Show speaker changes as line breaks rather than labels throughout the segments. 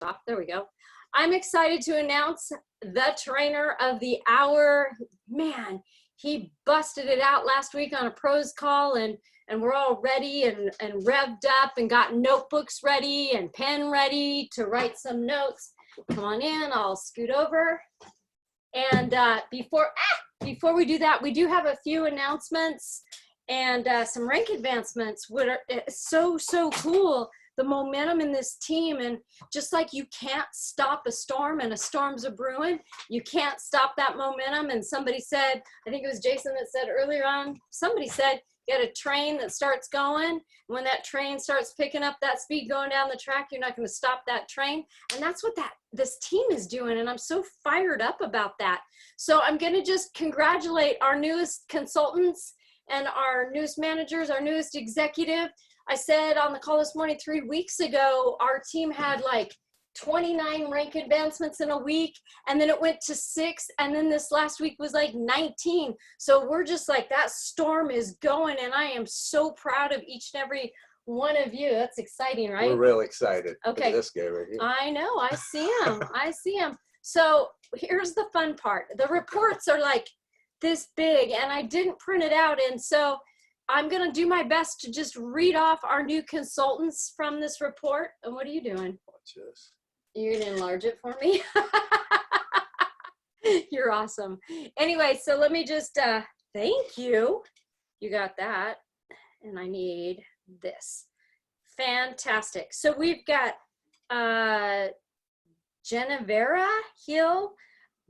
off. There we go. I'm excited to announce the trainer of the hour. Man, he busted it out last week on a pros call, and we're all ready and revved up and got notebooks ready and pen ready to write some notes. Come on in, I'll scoot over. And before we do that, we do have a few announcements and some rank advancements, which are so cool. The momentum in this team, and just like you can't stop a storm and a storm's a brewing, you can't stop that momentum. And somebody said, I think it was Jason that said earlier on, somebody said, you got a train that starts going. When that train starts picking up that speed going down the track, you're not going to stop that train. And that's what this team is doing. And I'm so fired up about that. So I'm going to just congratulate our newest consultants and our newest managers, our newest executive. I said on the call this morning, 3 weeks ago, our team had like 29 rank advancements in a week, and then it went to 6, and then this last week was like 19. So we're just like, that storm is going, and I am so proud of each and every one of you. That's exciting, right?
We're real excited.
Okay.
This guy right here.
I know, I see him. I see him. So here's the fun part. The reports are like this big, and I didn't print it out, and so I'm going to do my best to just read off our new consultants from this report. And what are you doing?
Watch this.
You're going to enlarge it for me? You're awesome. Anyway, so let me just, thank you. You got that. And I need this. Fantastic. So we've got Genevera Hill,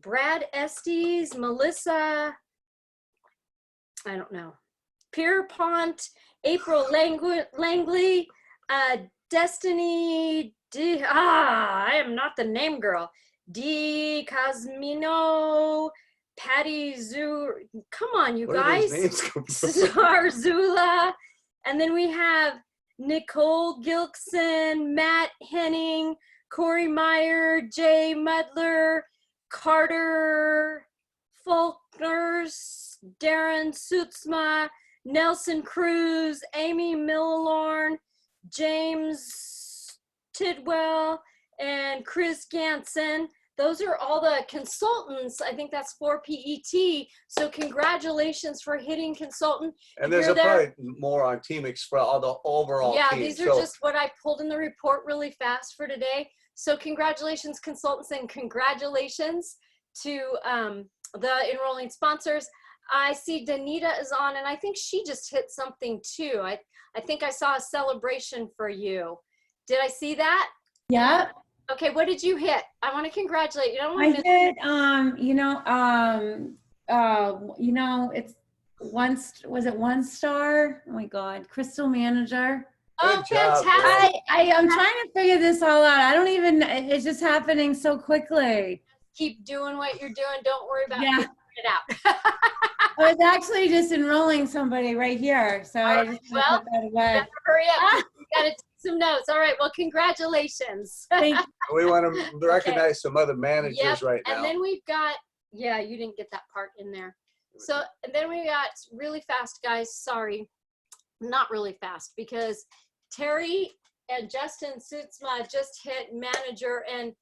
Brad Estes, Melissa, I don't know. Pierpont, April Langley, Destiny, I am not the name girl, D. Cosmino, Patty Zoo, come on, you guys, Zarzula, and then we have Nicole Gilkson, Matt Henning, Corey Meyer, Jay Mudler, Carter Faulkners, Darren Suitsma, Nelson Cruz, Amy Millorn, James Tidwell, and Chris Gansen. Those are all the consultants. I think that's for PET. So congratulations for hitting consultant.
And there's probably more on Team Express, all the overall
yeah,
team.
these are just what I pulled in the report really fast for today. So congratulations, consultants, and congratulations to the enrolling sponsors. I see Danita is on, and I think she just hit something too. I think I saw a celebration for you. Did I see that?
Yeah.
Okay, what did you hit? I want to congratulate you.
I hit, it's was it 1 star? Oh my God, Crystal Manager.
Oh, fantastic.
I'm trying to figure this all out. I don't even, it's just happening so quickly.
Keep doing what you're doing. Don't worry about figuring it out.
I was actually just enrolling somebody right here. So I just put that away.
Hurry up. You got to take some notes. All right. Well, congratulations.
Thank you.
We want to recognize some other managers right now.
And then we've got, yeah, you didn't get that part in there. So, and then we got really fast, guys. Sorry, not really fast, because Terry and Justin Suitsma just hit manager, and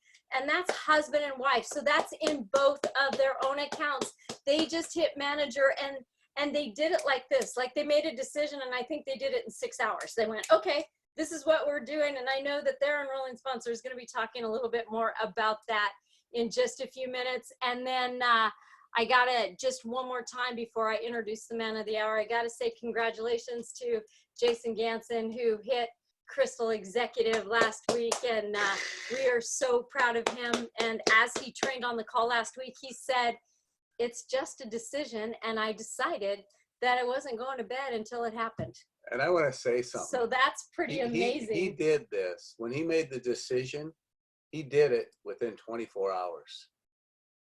that's husband and wife. So that's in both of their own accounts. They just hit manager, and they did it like this. Like, they made a decision, and I think they did it in 6 hours. They went, okay, this is what we're doing. And I know that their enrolling sponsor is going to be talking a little bit more about that in just a few minutes. And then I gotta, just one more time before I introduce the man of the hour, I gotta say congratulations to Jason Gansen, who hit Crystal Executive last week, and we are so proud of him. And as he trained on the call last week, he said, it's just a decision, and I decided that I wasn't going to bed until it happened.
And I want to say something.
So that's pretty amazing.
He did this. When he made the decision, he did it within 24 hours.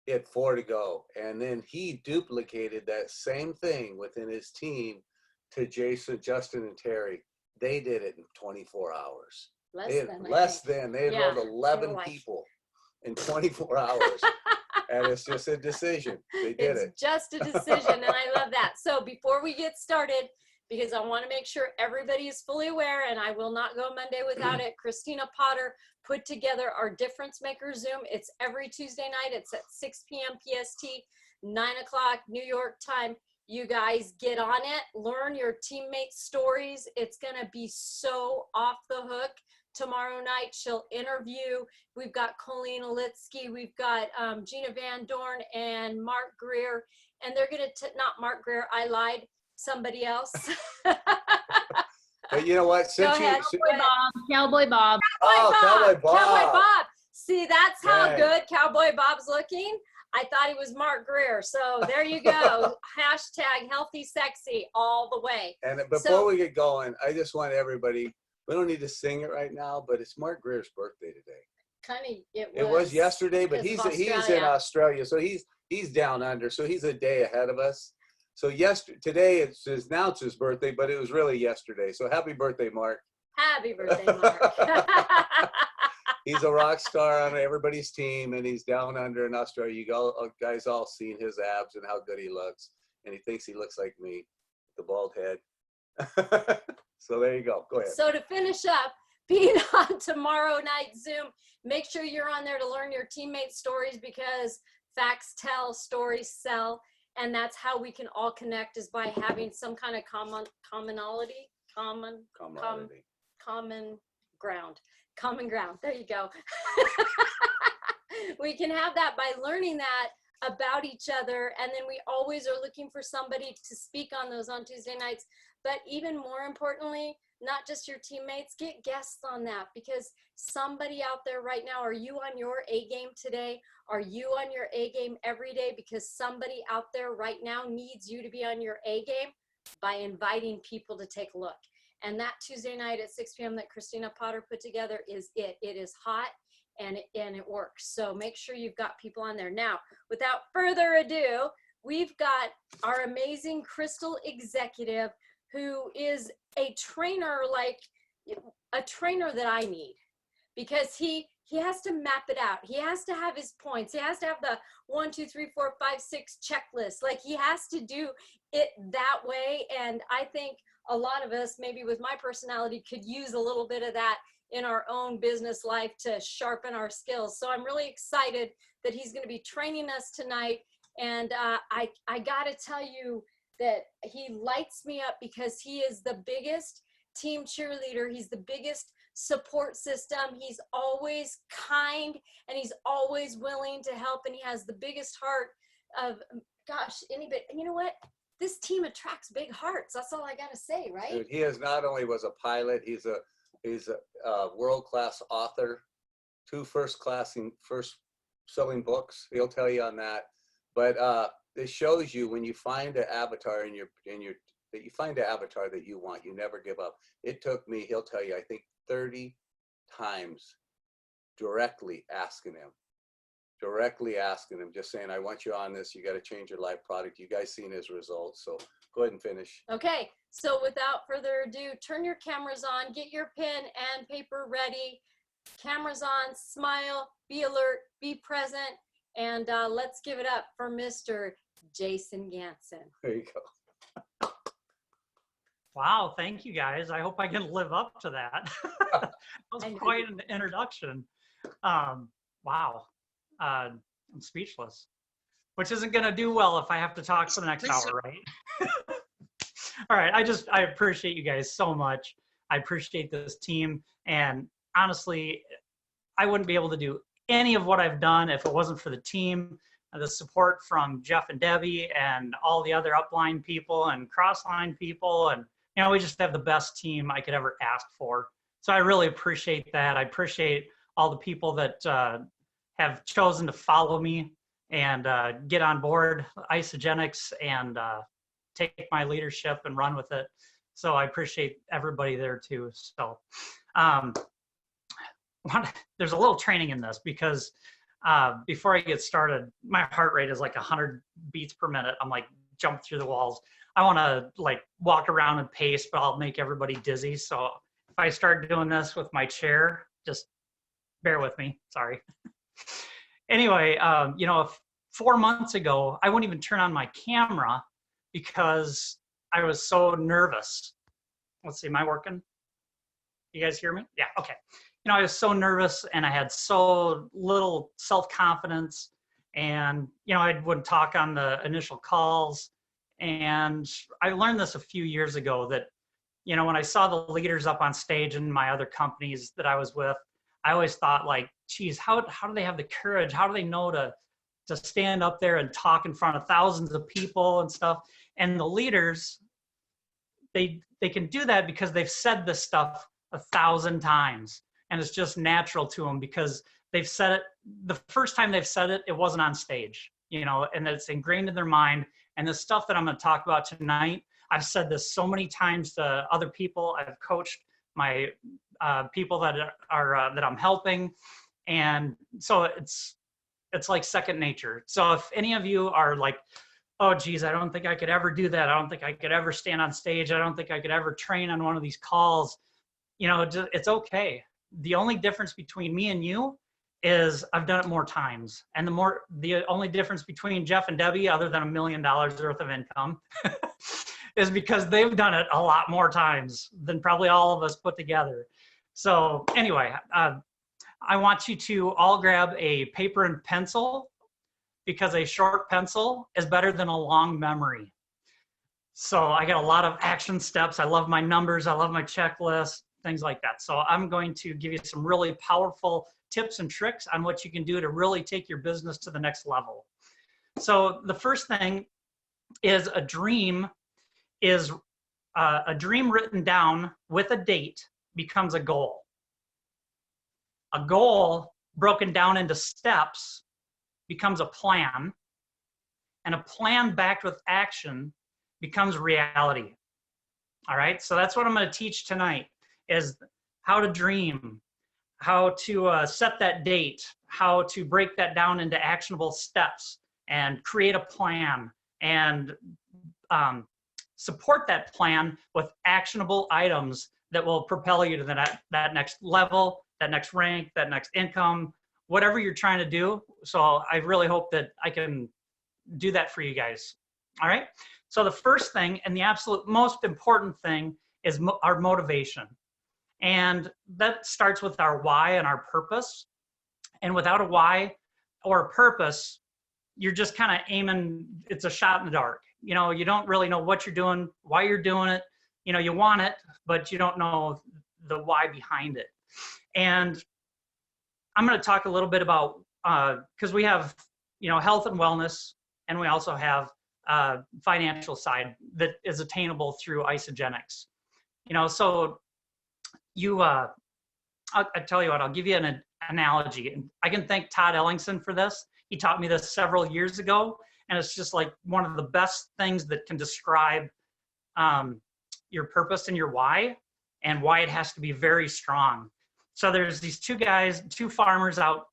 He had 4 to go. And then he duplicated that same thing within his team to Jason, Justin, and Terry. They did it in 24 hours. Less than. They enrolled 11 people in 24 hours. And it's just a decision. They did it.
It's just a decision, and I love that. So before we get started, because I want to make sure everybody is fully aware, and I will not go Monday without it. Christina Potter put together our Difference Maker Zoom. It's every Tuesday night. It's at 6 p.m. PST, 9 o'clock New York time. You guys get on it, learn your teammates' stories. It's going to be so off the hook. Tomorrow night, she'll interview. We've got Colleen Olitsky, we've got Gina Van Dorn and Mark Greer, and they're going to, not Mark Greer, I lied, somebody else.
But you know what? Since
ahead.
Cowboy Bob.
Cowboy Bob.
Cowboy Bob. See, that's how
Dang.
good Cowboy Bob's looking. I thought he was Mark Greer. So there you go. Hashtag healthy sexy all the way.
And before we get going, I just want everybody, we don't need to sing it right now, but it's Mark Greer's birthday today.
Kind of,
It was yesterday, but he's in Australia, so he's down under, so he's a day ahead of us. So today it's announced his birthday, but it was really yesterday. So happy birthday, Mark.
Happy birthday, Mark.
He's a rock star on everybody's team, and he's down under in Australia. You guys all seen his abs and how good he looks, and he thinks he looks like me, the bald head. So there you go. Go ahead.
So to finish up, being on tomorrow night Zoom, make sure you're on there to learn your teammates' stories, because facts tell, stories sell, and that's how we can all connect, is by having some kind of common ground. There you go. We can have that by learning that about each other, and then we always are looking for somebody to speak on those on Tuesday nights. But even more importantly, not just your teammates, get guests on that, because somebody out there right now, are you on your A game today? Are you on your A game every day? Because somebody out there right now needs you to be on your A game by inviting people to take a look. And that Tuesday night at 6 p.m. that Christina Potter put together is it. It is hot and it works. So make sure you've got people on there. Now, without further ado, we've got our amazing Crystal executive, who is a trainer, like a trainer that I need, because he has to map it out. He has to have his points. He has to have the 1, 2, 3, 4, 5, 6 checklist. Like, he has to do it that way. And I think a lot of us, maybe with my personality, could use a little bit of that in our own business life to sharpen our skills. So I'm really excited that he's going to be training us tonight. And I got to tell you that he lights me up, because he is the biggest team cheerleader. He's the biggest support system. He's always kind, and he's always willing to help. And he has the biggest heart of, gosh, anybody. And you know what? This team attracts big hearts. That's all I got to say, right?
Dude, he is not only was a pilot, he's a world-class author, 2 first-selling books. He'll tell you on that. But this shows you, when you find an avatar that you find an avatar that you want, you never give up. It took me, he'll tell you, I think 30 times directly asking him, just saying, I want you on this. You got to change your life product. You guys seen his results. So go ahead and finish.
Okay. So without further ado, turn your cameras on, get your pen and paper ready. Cameras on, smile, be alert, be present, and let's give it up for Mr. Jason Gansen.
There you go.
Wow, thank you guys. I hope I can live up to that. That was quite an introduction. Wow, I'm speechless, which isn't gonna do well if I have to talk for the next hour, right? All right, I appreciate you guys so much. I appreciate this team, and honestly, I wouldn't be able to do any of what I've done if it wasn't for the team, the support from Jeff and Debbie and all the other upline people and crossline people. And, you know, we just have the best team I could ever ask for. So I really appreciate that. I appreciate all the people that have chosen to follow me and get on board Isogenics and take my leadership and run with it. So I appreciate everybody there too. So there's a little training in this, because before I get started, my heart rate is like 100 beats per minute. I'm like jump through the walls. I want to like walk around and pace, but I'll make everybody dizzy. So if I start doing this with my chair, just bear with me. Sorry. Anyway, you know, 4 months ago, I wouldn't even turn on my camera because I was so nervous. Let's see, am I working? You guys hear me? Yeah, okay. You know, I was so nervous and I had so little self-confidence, and, you know, I wouldn't talk on the initial calls. And I learned this a few years ago that, you know, when I saw the leaders up on stage in my other companies that I was with, I always thought like, geez, how do they have the courage? How do they know to stand up there and talk in front of thousands of people and stuff? And the leaders, they can do that because they've said this stuff 1,000 times, and it's just natural to them because they've said it. The first time they've said it, it wasn't on stage, you know, and it's ingrained in their mind. And the stuff that I'm going to talk about tonight, I've said this so many times to other people. I've coached my people that are that I'm helping, and so it's like second nature. So if any of you are like, oh geez, I don't think I could ever do that, I don't think I could ever stand on stage, I don't think I could ever train on one of these calls, you know, it's okay. The only difference between me and you is I've done it more times. And the only difference between Jeff and Debbie, other than $1 million worth of income, is because they've done it a lot more times than probably all of us put together. So anyway, I want you to all grab a paper and pencil, because a short pencil is better than a long memory. So I got a lot of action steps. I love my numbers. I love my checklist, things like that. So I'm going to give you some really powerful tips and tricks on what you can do to really take your business to the next level. So the first thing is a dream written down with a date becomes a goal. A goal broken down into steps becomes a plan, and a plan backed with action becomes reality. All right, so that's what I'm going to teach tonight, is how to dream, how to set that date, how to break that down into actionable steps and create a plan, and support that plan with actionable items that will propel you to that next level, that next rank, that next income, whatever you're trying to do. So I really hope that I can do that for you guys. All right. So the first thing, and the absolute most important thing, is our motivation. And that starts with our why and our purpose. And without a why or a purpose, you're just kind of aiming, it's a shot in the dark. You know, you don't really know what you're doing, why you're doing it. You know, you want it, but you don't know the why behind it. And I'm going to talk a little bit about, because we have, you know, health and wellness, and we also have financial side that is attainable through isogenics. You know, so I tell you what, I'll give you an analogy. And I can thank Todd Ellingson for this. He taught me this several years ago, and it's just like one of the best things that can describe your purpose and your why, and why it has to be very strong. So there's these two farmers out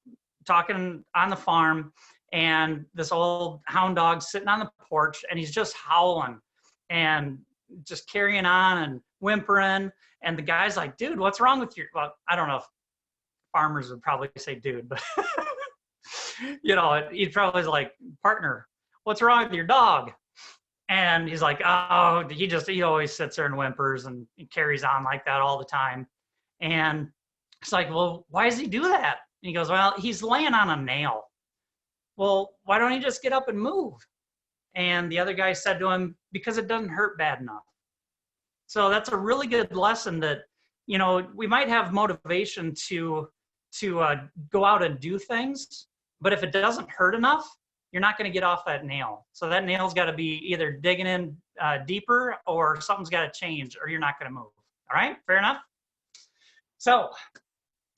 talking on the farm, and this old hound dog sitting on the porch, and he's just howling and just carrying on and whimpering. And the guy's like, dude, what's wrong with you? Well, I don't know if farmers would probably say dude, but you know, he'd probably like, partner, what's wrong with your dog? And he's like, oh, he always sits there and whimpers, and he carries on like that all the time. And it's like, well, why does he do that? And he goes, well, he's laying on a nail. Well, why don't he just get up and move? And the other guy said to him, because it doesn't hurt bad enough. So that's a really good lesson that, you know, we might have motivation to go out and do things, but if it doesn't hurt enough, you're not going to get off that nail. So that nail's got to be either digging in deeper, or something's got to change, or you're not going to move. All right, fair enough? So,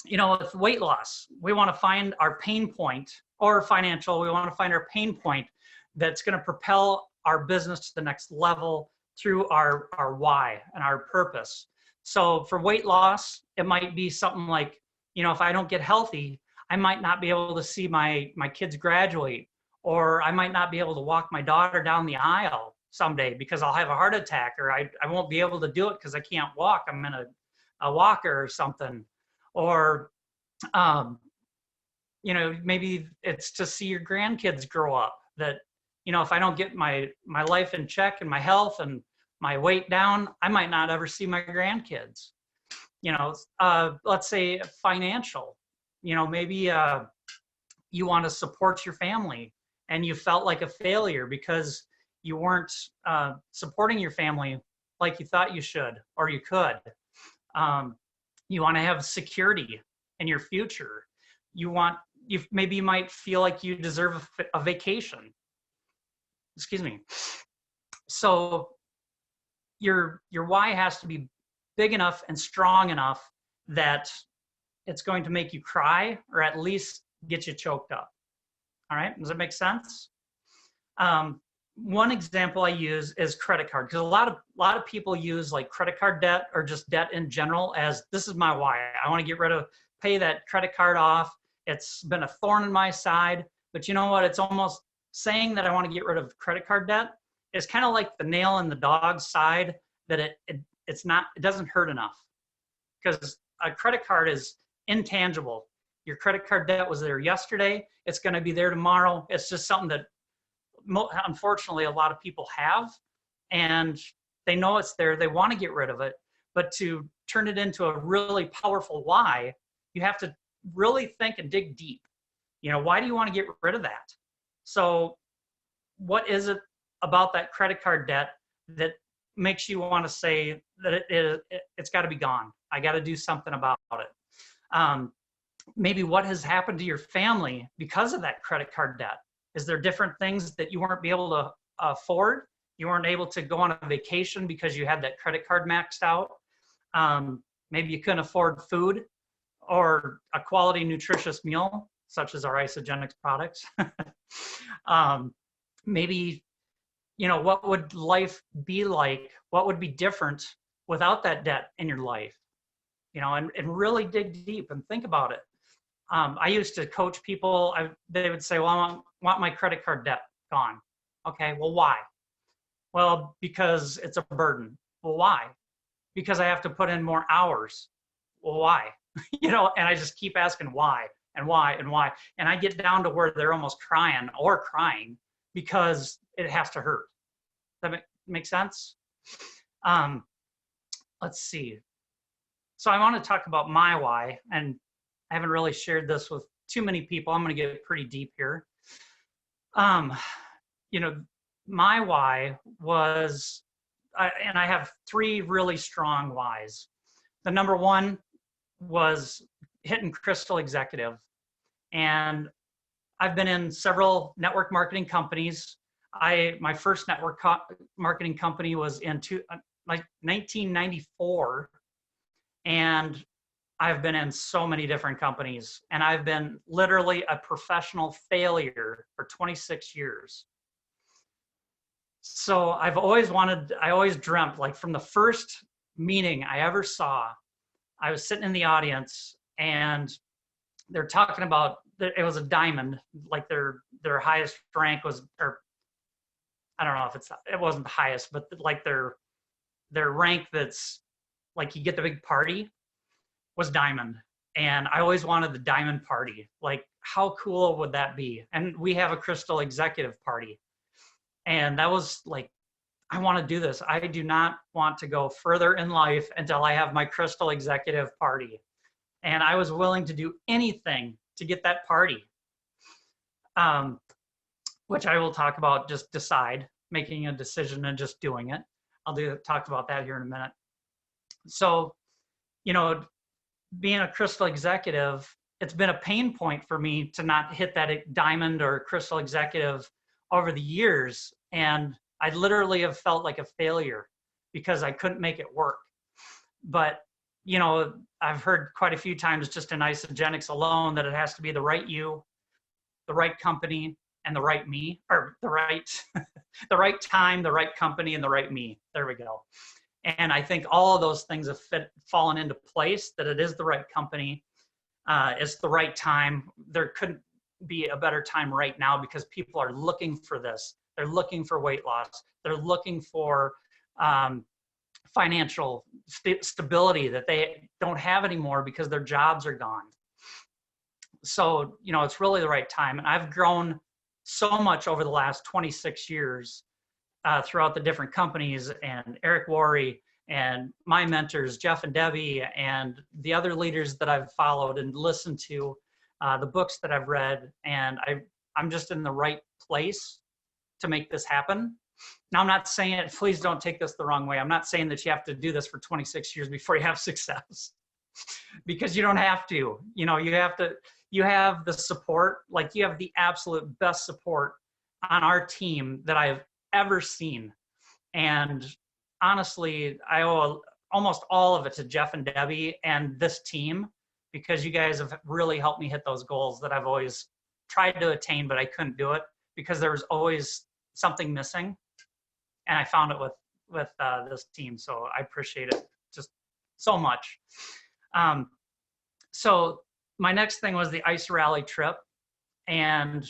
you know, with weight loss, we want to find our pain point, or financial, we want to find our pain point that's going to propel our business to the next level through our why and our purpose. So for weight loss, it might be something like, you know, if I don't get healthy, I might not be able to see my kids graduate, or I might not be able to walk my daughter down the aisle someday because I'll have a heart attack, or I won't be able to do it because I can't walk. I'm in a walker or something. Or, you know, maybe it's to see your grandkids grow up, that, you know, if I don't get my life in check and my health and my weight down, I might not ever see my grandkids. You know, let's say financial, you know, maybe you want to support your family and you felt like a failure because you weren't supporting your family like you thought you should or you could. You want to have security in your future. Maybe you might feel like you deserve a vacation. Excuse me. So your why has to be big enough and strong enough that it's going to make you cry or at least get you choked up. All right, does that make sense? One example I use is credit card, because a lot of people use like credit card debt or just debt in general as this is my why. I want to pay that credit card off. It's been a thorn in my side, but you know what? It's almost saying that I want to get rid of credit card debt is kind of like the nail in the dog's side that it doesn't hurt enough, because a credit card is intangible. Your credit card debt was there yesterday. It's going to be there tomorrow. It's just something that unfortunately a lot of people have, and they know it's there. They want to get rid of it, but to turn it into a really powerful why, you have to really think and dig deep. You know, why do you want to get rid of that? So what is it about that credit card debt that makes you want to say that it's got to be gone? I got to do something about it. Maybe what has happened to your family because of that credit card debt? Is there different things that you weren't able to afford? You weren't able to go on a vacation because you had that credit card maxed out. Maybe you couldn't afford food or a quality nutritious meal, such as our Isogenics products. Maybe, you know, what would life be like? What would be different without that debt in your life? You know, and really dig deep and think about it. I used to coach people. They would say, well, I want my credit card debt gone. Okay, well, why? Well, because it's a burden. Well, why? Because I have to put in more hours. Well, why? You know, and I just keep asking why and why and why. And I get down to where they're almost crying because it has to hurt. Does that make sense? Let's see. So I want to talk about my why, and I haven't really shared this with too many people. I'm going to get pretty deep here. You know, my why was, and I have three really strong whys. The number one was hitting Crystal Executive. And I've been in several network marketing companies. My first network marketing company was in 1994. And I've been in so many different companies, and I've been literally a professional failure for 26 years. So I always dreamt, like from the first meeting I ever saw, I was sitting in the audience and they're talking about, it was a diamond, like their highest rank was, or I don't know if it wasn't the highest, but like their rank that's like you get the big party was diamond. And I always wanted the diamond party. Like, how cool would that be? And we have a Crystal Executive party. And that was like, I want to do this. I do not want to go further in life until I have my Crystal Executive party. And I was willing to do anything to get that party, which I will talk about, just making a decision and just doing it. I'll talk about that here in a minute. So, you know, being a Crystal Executive, it's been a pain point for me to not hit that diamond or Crystal Executive over the years. And I literally have felt like a failure because I couldn't make it work. But, you know, I've heard quite a few times just in Isogenics alone that it has to be the right you, the right company, and the right me, or the right time, the right company, and the right me. There we go. And I think all of those things have fallen into place, that it is the right company, it's the right time. There couldn't be a better time right now because people are looking for this. They're looking for weight loss. They're looking for financial stability that they don't have anymore because their jobs are gone. So, you know, it's really the right time. And I've grown so much over the last 26 years throughout the different companies, and Eric Worre, and my mentors, Jeff and Debbie, and the other leaders that I've followed and listened to, the books that I've read, and I'm just in the right place to make this happen. Now, I'm not saying it, please don't take this the wrong way. I'm not saying that you have to do this for 26 years before you have success, because you don't have to. You know, you have the support, like you have the absolute best support on our team that I've ever seen. And honestly, I owe almost all of it to Jeff and Debbie and this team, because you guys have really helped me hit those goals that I've always tried to attain, but I couldn't do it because there was always something missing. And I found it with this team. So I appreciate it just so much. So my next thing was the ice rally trip, and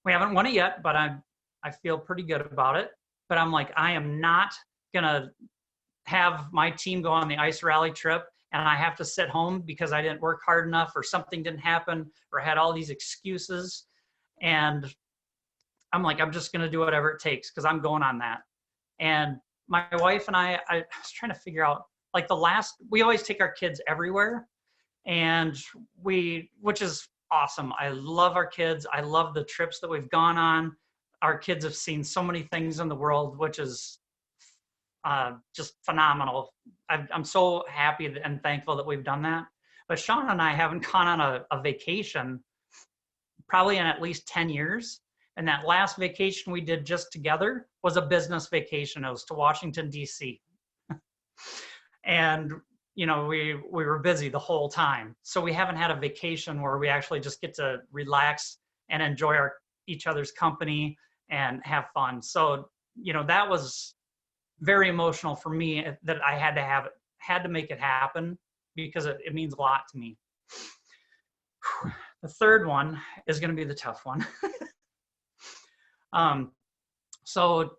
we haven't won it yet, but I feel pretty good about it. But I'm like, I am not gonna have my team go on the ice rally trip and I have to sit home because I didn't work hard enough or something didn't happen or had all these excuses. And I'm like, I'm just gonna do whatever it takes because I'm going on that. And my wife and I was trying to figure out, like we always take our kids everywhere, and which is awesome. I love our kids. I love the trips that we've gone on. Our kids have seen so many things in the world, which is just phenomenal. I'm so happy and thankful that we've done that. But Sean and I haven't gone on a vacation probably in at least 10 years. And that last vacation we did just together was a business vacation. It was to Washington, D.C. And, you know, we were busy the whole time. So we haven't had a vacation where we actually just get to relax and enjoy each other's company and have fun. So, you know, that was very emotional for me that I had to make it happen because it means a lot to me. The third one is going to be the tough one. So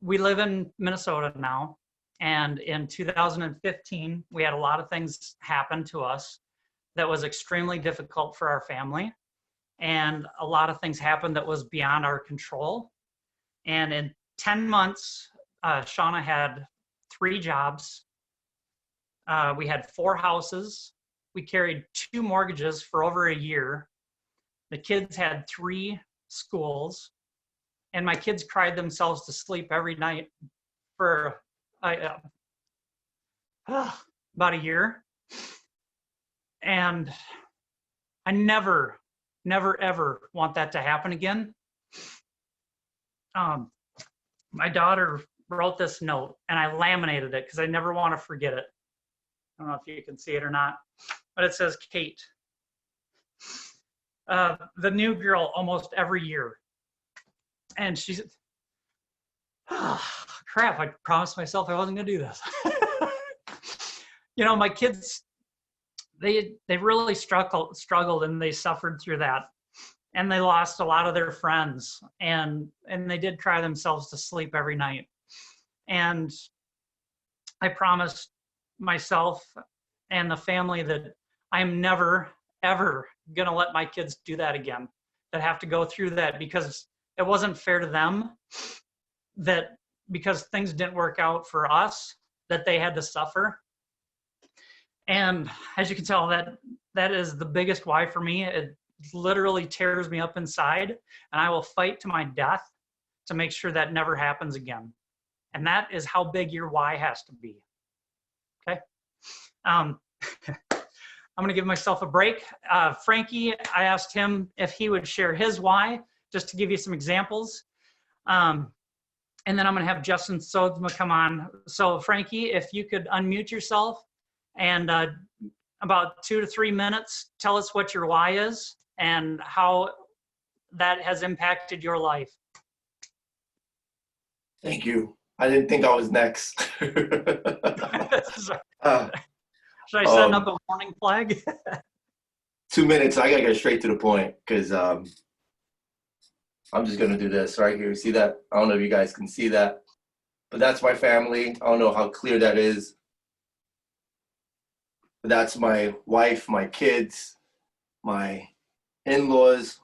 we live in Minnesota now, and in 2015, we had a lot of things happen to us that was extremely difficult for our family. And a lot of things happened that was beyond our control. And in 10 months, Shauna had 3 jobs. We had 4 houses. We carried 2 mortgages for over a year. The kids had 3 schools. And my kids cried themselves to sleep every night for about a year. And I never, ever want that to happen again. My daughter wrote this note, and I laminated it because I never want to forget it. I don't know if you can see it or not, but it says, Kate, the new girl almost every year. And she said, oh, crap, I promised myself I wasn't going to do this. You know, my kids, they really struggled and they suffered through that. And they lost a lot of their friends, and they did cry themselves to sleep every night. And I promised myself and the family that I'm never, ever going to let my kids do that again, that have to go through that, because it wasn't fair to them that because things didn't work out for us, that they had to suffer. And as you can tell, that is the biggest why for me. It literally tears me up inside, and I will fight to my death to make sure that never happens again. And that is how big your why has to be. Okay. I'm going to give myself a break. Frankie, I asked him if he would share his why, just to give you some examples. And then I'm going to have Justin Sodsma come on. So Frankie, if you could unmute yourself and about 2 to 3 minutes, tell us what your why is and how that has impacted your life.
Thank you. I didn't think I was next.
Should I send up a warning flag?
2 minutes. I gotta get straight to the point because I'm just gonna do this right here. See that? I don't know if you guys can see that, but that's my family. I don't know how clear that is. But that's my wife, my kids, my in-laws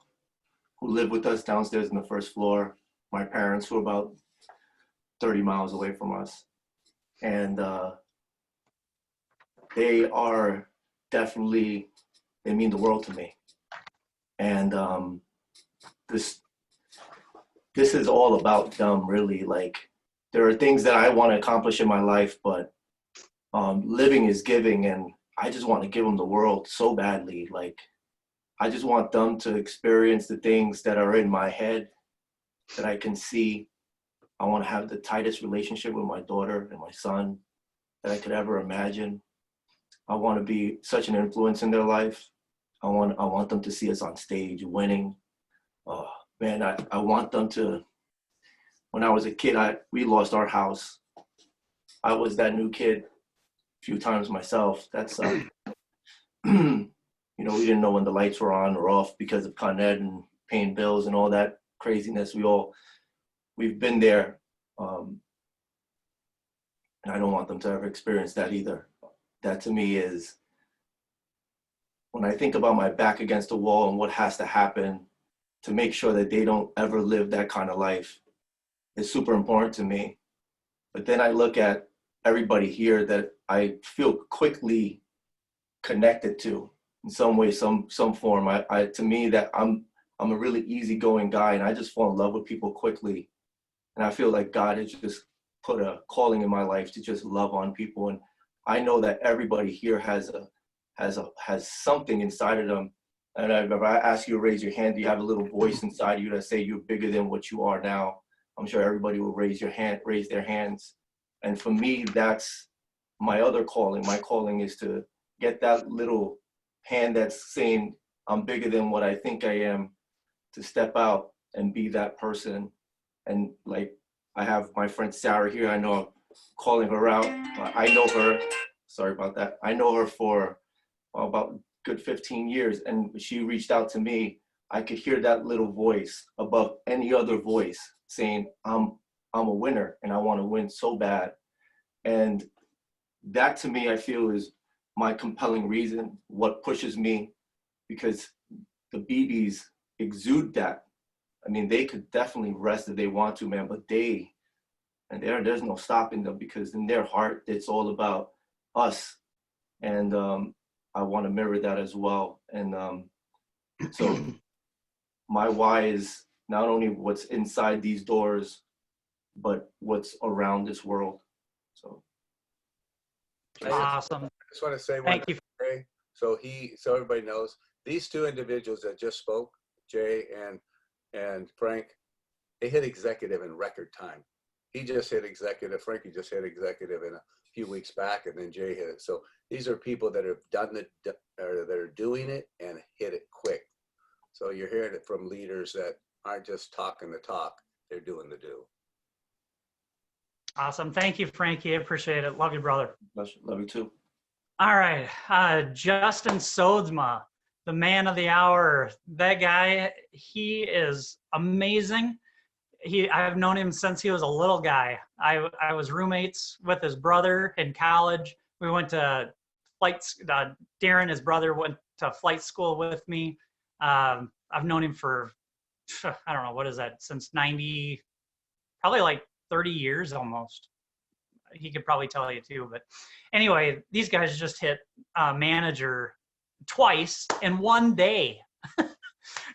who live with us downstairs on the first floor, my parents who are about 30 miles away from us. And they are definitely, they mean the world to me. And this is all about them, really. Like, there are things that I want to accomplish in my life, but living is giving, and I just want to give them the world so badly. Like, I just want them to experience the things that are in my head that I can see. I want to have the tightest relationship with my daughter and my son that I could ever imagine. I want to be such an influence in their life. I want them to see us on stage winning. Oh, man, I want them to, when I was a kid, we lost our house. I was that new kid a few times myself. That's, you know, we didn't know when the lights were on or off because of Con Ed and paying bills and all that craziness. We've been there. And I don't want them to ever experience that either. That to me is, when I think about my back against the wall and what has to happen to make sure that they don't ever live that kind of life, is super important to me. But then I look at everybody here that I feel quickly connected to in some way, some form. To me, that I'm a really easygoing guy, and I just fall in love with people quickly. And I feel like God has just put a calling in my life to just love on people. And I know that everybody here has something inside of them. And if I ask you to raise your hand, do you have a little voice inside of you that say you're bigger than what you are now? I'm sure everybody will raise their hands. And for me, that's my other calling. My calling is to get that little hand that's saying I'm bigger than what I think I am, to step out and be that person. And like, I have my friend Sarah here. I know I'm calling her out. I know her, sorry about that. I know her for about good 15 years. And she reached out to me. I could hear that little voice above any other voice saying, I'm a winner and I want to win so bad. And that to me, I feel is my compelling reason, what pushes me, because the BBs exude that. I mean, they could definitely rest if they want to, man, but there's no stopping them, because in their heart, it's all about us. And I want to mirror that as well. And so my why is not only what's inside these doors, but what's around this world. So.
Awesome.
I just want to say one
Thank you.
thing. So everybody knows, these two individuals that just spoke, Jay and Frank, they hit executive in record time. He just hit executive. Frankie just hit executive in a few weeks back, and then Jay hit it. So these are people that have done it, or that are doing it and hit it quick. So you're hearing it from leaders that aren't just talking the talk, they're doing the do.
Awesome. Thank you, Frankie. I appreciate it. Love you, brother.
Love you too.
All right. Justin Sodsma, the man of the hour. That guy, he is amazing. I've known him since he was a little guy. I was roommates with his brother in college. We went to flights. Darren, his brother, went to flight school with me. I've known him for, I don't know, what is that, since 90, probably like 30 years almost. He could probably tell you too. But anyway, these guys just hit manager twice in one day.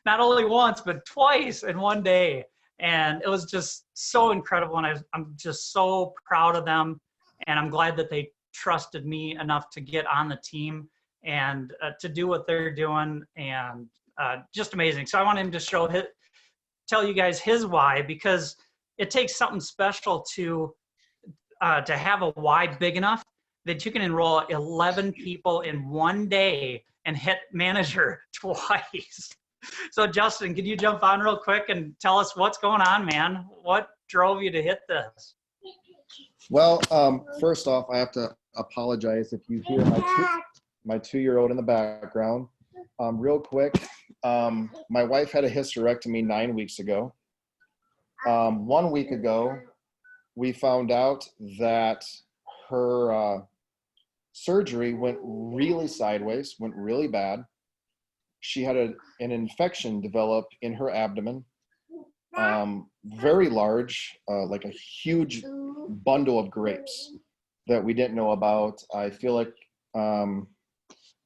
Not only once, but twice in one day. And it was just so incredible. And I'm just so proud of them. And I'm glad that they trusted me enough to get on the team and to do what they're doing. And just amazing. So I want him to tell you guys his why, because it takes something special to have a why big enough that you can enroll 11 people in one day and hit manager twice. So Justin, could you jump on real quick and tell us what's going on, man? What drove you to hit this?
Well, first off, I have to apologize if you hear my two-year-old in the background. Real quick, my wife had a hysterectomy 9 weeks ago. 1 week ago, we found out that her surgery went really sideways, went really bad. She had an infection develop in her abdomen. very large, like a huge bundle of grapes that we didn't know about. I feel like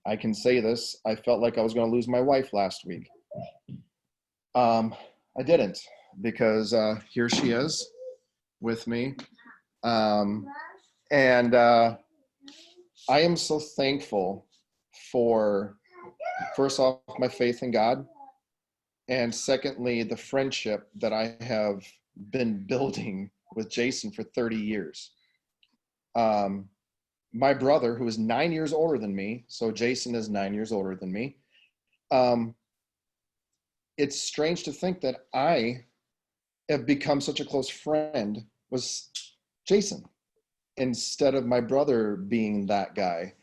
I can say this. I felt like I was going to lose my wife last week. I didn't, because here she is with me. And I am so thankful for, first off, my faith in God. And secondly, the friendship that I have been building with Jason for 30 years. My brother, who is 9 years older than me, so Jason is 9 years older than me. It's strange to think that I have become such a close friend with Jason instead of my brother being that guy.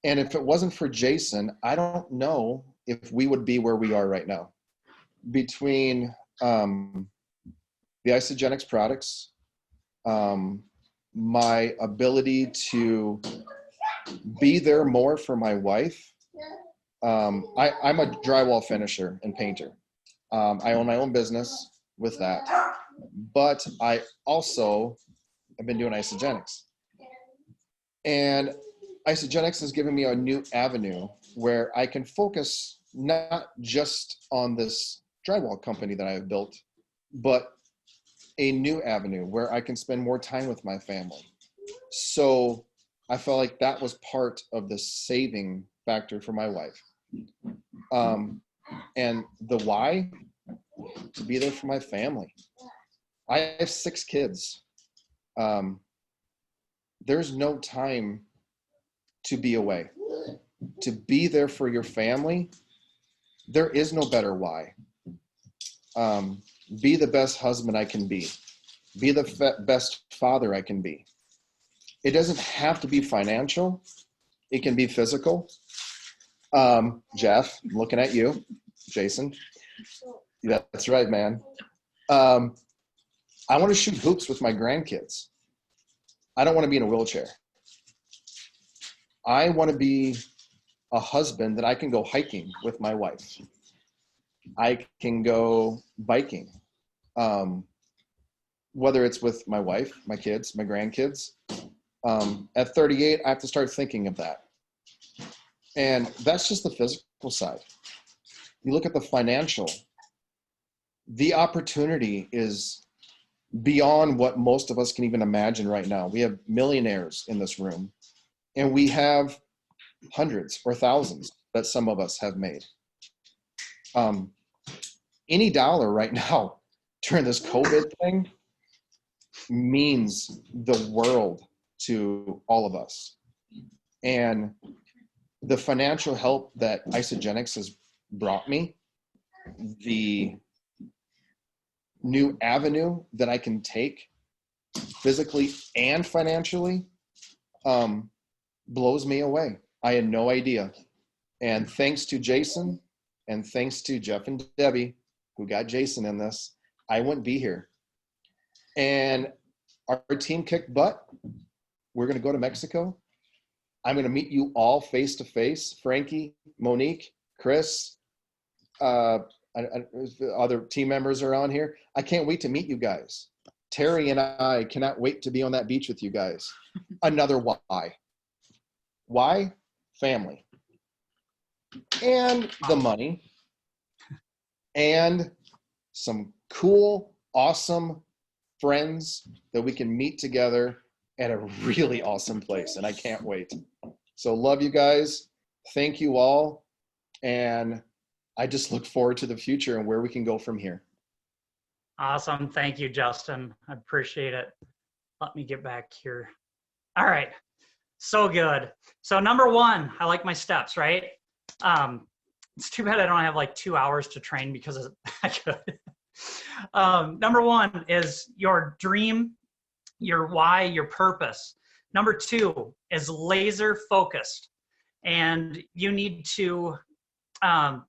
And if it wasn't for Jason, I don't know if we would be where we are right now. Between the Isogenics products, my ability to be there more for my wife. I'm a drywall finisher and painter. I own my own business with that, but I also have been doing Isogenics. And Isogenics has given me a new avenue where I can focus not just on this drywall company that I have built, but a new avenue where I can spend more time with my family. So I felt like that was part of the saving factor for my wife. And the why, to be there for my family. I have 6 kids. There's no time to be away. To be there for your family, there is no better why. Be the best husband I can be. Be the best father I can be. It doesn't have to be financial. It can be physical. Jeff, I'm looking at you. Jason. That's right, man. I want to shoot hoops with my grandkids. I don't want to be in a wheelchair. I want to be a husband that I can go hiking with my wife. I can go biking. Whether it's with my wife, my kids, my grandkids. At 38, I have to start thinking of that. And that's just the physical side. You look at the financial, the opportunity is beyond what most of us can even imagine right now. We have millionaires in this room, and we have hundreds or thousands that some of us have made. Any dollar right now during this COVID thing means the world to all of us. And the financial help that Isogenics has brought me, the new avenue that I can take physically and financially, blows me away. I had no idea. And thanks to Jason and thanks to Jeff and Debbie, who got Jason in this, I wouldn't be here. And our team kicked butt. We're going to go to Mexico. I'm going to meet you all face to face. Frankie, Monique, Chris, other team members are on here. I can't wait to meet you guys. Terry and I cannot wait to be on that beach with you guys. Another why. Why? Family. And the money. And some cool, awesome friends that we can meet together at a really awesome place. And I can't wait. So love you guys. Thank you all. And I just look forward to the future and where we can go from here.
Awesome. Thank you, Justin. I appreciate it. Let me get back here. All right. So good. So number 1, I like my steps, right? It's too bad I don't have like 2 hours to train because I could. Number 1 is your dream, your why, your purpose. Number 2 is laser focused. And you need to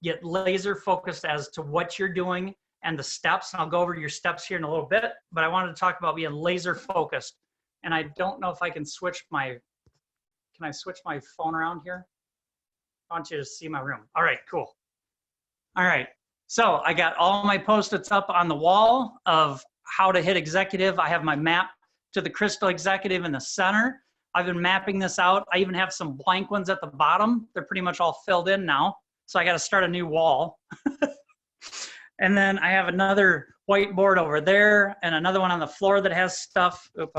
get laser focused as to what you're doing and the steps. And I'll go over your steps here in a little bit, but I wanted to talk about being laser focused. And I don't know if I can switch can I switch my phone around here? I want you to see my room. All right, cool. All right. So I got all my Post-its up on the wall of how to hit executive. I have my map to the Crystal Executive in the center. I've been mapping this out. I even have some blank ones at the bottom. They're pretty much all filled in now. So I got to start a new wall. And then I have another whiteboard over there and another one on the floor that has stuff. Oop,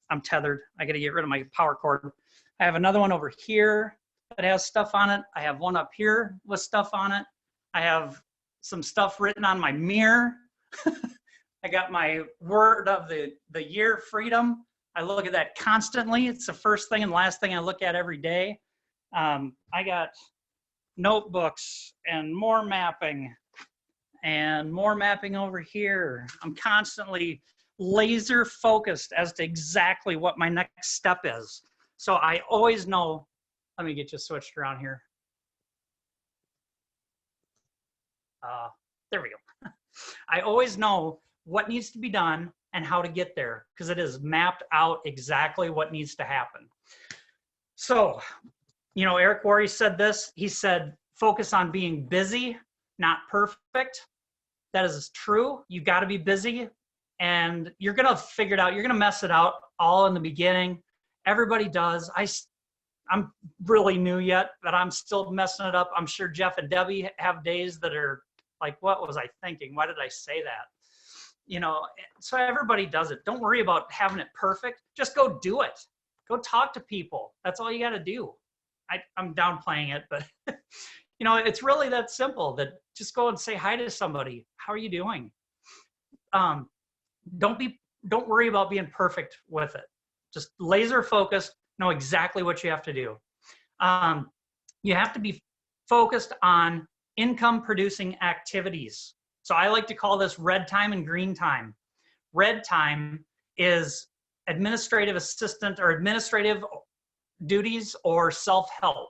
I'm tethered. I got to get rid of my power cord. I have another one over here that has stuff on it. I have one up here with stuff on it. I have some stuff written on my mirror. I got my word of the year, freedom. I look at that constantly. It's the first thing and last thing I look at every day. I got notebooks and more mapping over here. I'm constantly laser focused as to exactly what my next step is. So I always know, let me get you switched around here. There we go. I always know what needs to be done and how to get there because it is mapped out exactly what needs to happen. So, you know, Eric Worre said this. He said, focus on being busy, not perfect. That is true. You got to be busy and you're going to figure it out. You're going to mess it out all in the beginning. Everybody does. I'm really new yet, but I'm still messing it up. I'm sure Jeff and Debbie have days that are like, what was I thinking? Why did I say that? You know, so everybody does it. Don't worry about having it perfect. Just go do it. Go talk to people. That's all you got to do. I'm downplaying it, but you know, it's really that simple that just go and say hi to somebody. How are you doing? Don't worry about being perfect with it. Just laser focused, know exactly what you have to do. You have to be focused on income producing activities. So I like to call this red time and green time. Red time is administrative assistant or administrative duties or self-help,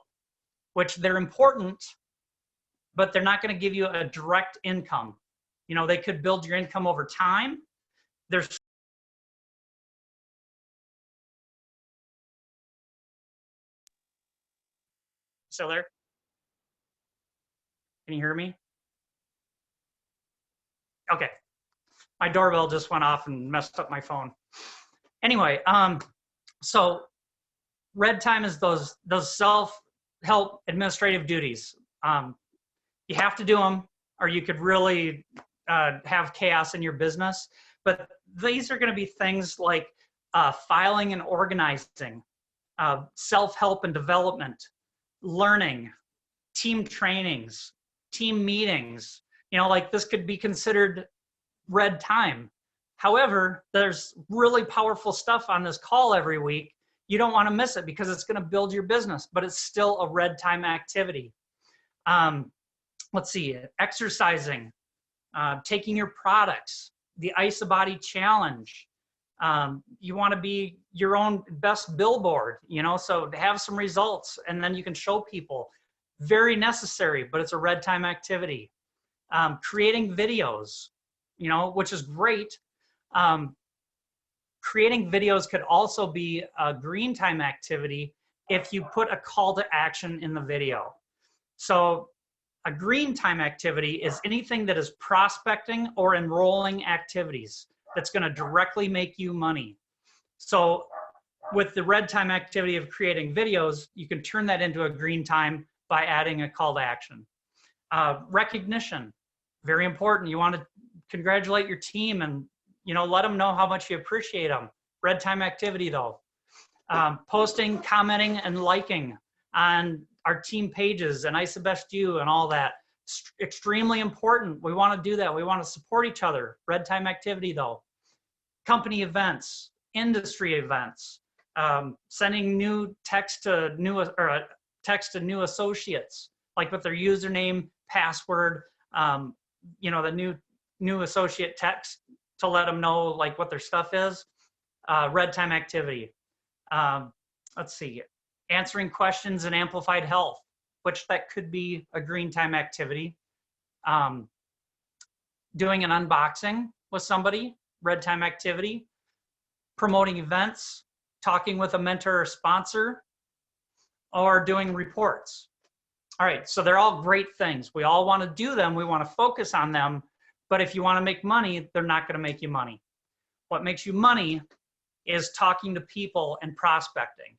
which they're important, but they're not going to give you a direct income. You know, they could build your income over time. There's still there? Can you hear me? Okay. My doorbell just went off and messed up my phone. Anyway, so red time is those self-help administrative duties. You have to do them or you could really have chaos in your business. But these are going to be things like filing and organizing, self-help and development, learning, team trainings, team meetings. You know, like this could be considered red time. However, there's really powerful stuff on this call every week. You don't want to miss it because it's going to build your business, but it's still a red time activity. Let's see, exercising, taking your products, the Ice a Body Challenge. You want to be your own best billboard, you know, so to have some results and then you can show people. Very necessary, but it's a red time activity. Creating videos, you know, which is great. Creating videos could also be a green time activity if you put a call to action in the video. So a green time activity is anything that is prospecting or enrolling activities that's going to directly make you money. So with the red time activity of creating videos, you can turn that into a green time by adding a call to action. Recognition, very important. You want to congratulate your team and, you know, let them know how much you appreciate them. Red time activity though. Posting, commenting, and liking on our team pages and Ice the Best You and all that. Extremely important. We want to do that. We want to support each other. Red time activity though. Company events, industry events, sending new text to new associates, like with their username, password, you know, the new associate text to let them know like what their stuff is. Red time activity. Let's see, answering questions in amplified health, which that could be a green time activity. Doing an unboxing with somebody, red time activity. Promoting events, talking with a mentor or sponsor, or doing reports. All right, so they're all great things. We all want to do them. We want to focus on them. But if you want to make money, they're not going to make you money. What makes you money is talking to people and prospecting.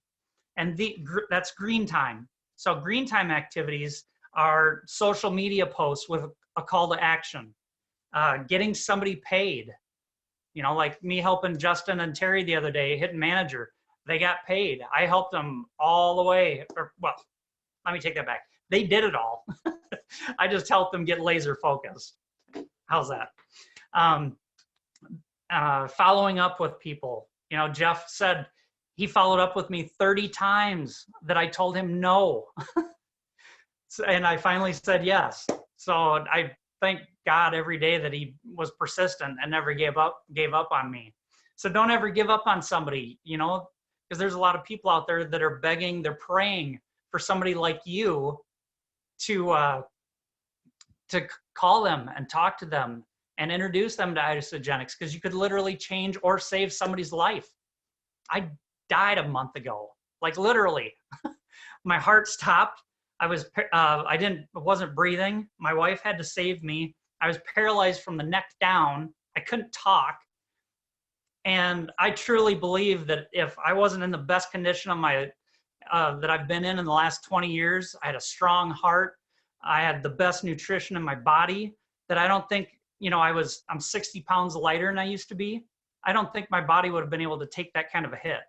And that's green time. So green time activities are social media posts with a call to action, getting somebody paid. You know, like me helping Justin and Terry the other day, hitting manager. They got paid. I helped them all the way. Or, well, let me take that back. They did it all. I just helped them get laser focused. How's that? Following up with people. You know, Jeff said he followed up with me 30 times that I told him no. And I finally said yes. So I thank God every day that he was persistent and never gave up on me. So don't ever give up on somebody, you know, because there's a lot of people out there that are begging, they're praying for somebody like you to call them and talk to them and introduce them to Isagenix, because you could literally change or save somebody's life. I died a month ago, like literally. My heart stopped. I wasn't breathing. My wife had to save me. I was paralyzed from the neck down. I couldn't talk. And I truly believe that if I wasn't in the best condition of my that I've been in the last 20 years, I had a strong heart. I had the best nutrition in my body, that I don't think, you know, I'm 60 pounds lighter than I used to be. I don't think my body would have been able to take that kind of a hit.